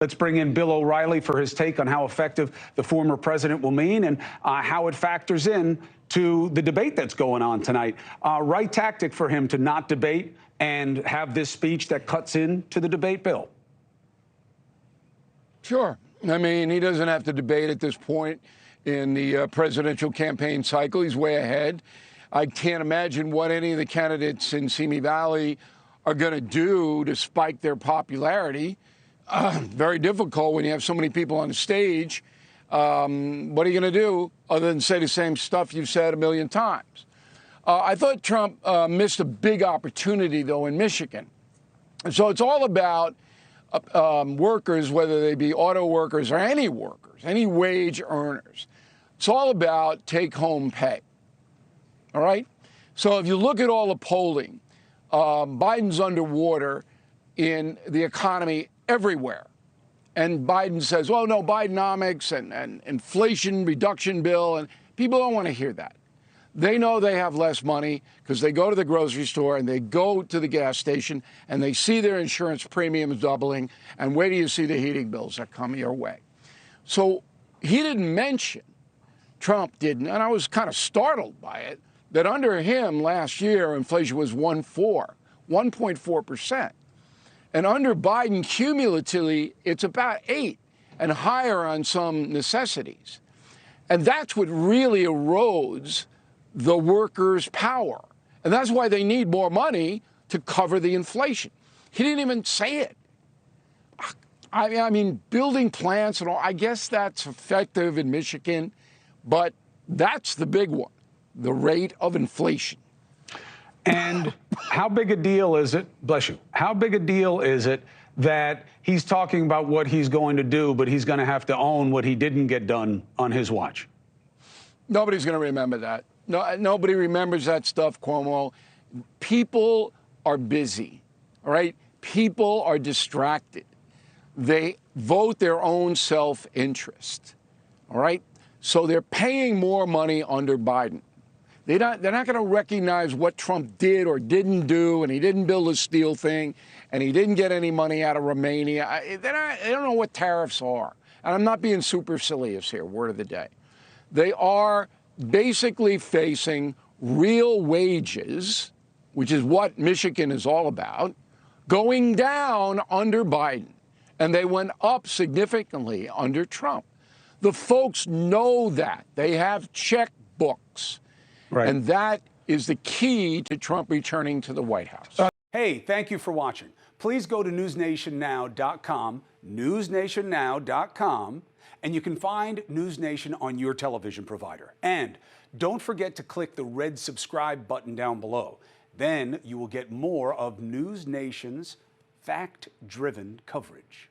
Let's bring in Bill O'Reilly for his take on how effective the former president will mean and how it factors in to the debate that's going on tonight. Right tactic for him to not debate and have this speech that cuts into the debate, Bill? Sure. I mean, he doesn't have to debate at this point in the presidential campaign cycle. He's way ahead. I can't imagine what any of the candidates in Simi Valley are going to do to spike their popularity. Very difficult when you have so many people on the stage. What are you going to do other than say the same stuff you've said a million times? I thought Trump missed a big opportunity, though, in Michigan. And so it's all about workers, whether they be auto workers or any workers, any wage earners. It's all about take-home pay. All right? So if you look at all the polling, Biden's underwater in the economy everywhere. And Biden says, well, no, Bidenomics and inflation reduction bill. And people don't want to hear that. They know they have less money because they go to the grocery store and they go to the gas station and they see their insurance premiums doubling. And wait till you see the heating bills that come your way. So he didn't mention, Trump didn't, and I was kind of startled by it, that under him last year, inflation was 1.4%. And under Biden, cumulatively, it's about 8% and higher on some necessities. And that's what really erodes the workers' power. And that's why they need more money to cover the inflation. He didn't even say it. I mean, building plants and all, I guess that's effective in Michigan, but that's the big one, the rate of inflation. And how big a deal is it, bless you, how big a deal is it that he's talking about what he's going to do, but he's going to have to own what he didn't get done on his watch? Nobody's going to remember that. No, nobody remembers that stuff, Cuomo. People are busy, all right? People are distracted. They vote their own self-interest, all right? So they're paying more money under Biden. They're not going to recognize what Trump did or didn't do, and he didn't build a steel thing, and he didn't get any money out of Romania. They don't know what tariffs are. And I'm not being supercilious here, word of the day. They are basically facing real wages, which is what Michigan is all about, going down under Biden. And they went up significantly under Trump. The folks know that. They have checkbooks. Right. And that is the key to Trump returning to the White House. Hey, thank you for watching. Please go to newsnationnow.com, newsnationnow.com, and you can find News Nation on your television provider. And don't forget to click the red subscribe button down below. Then you will get more of News Nation's fact-driven coverage.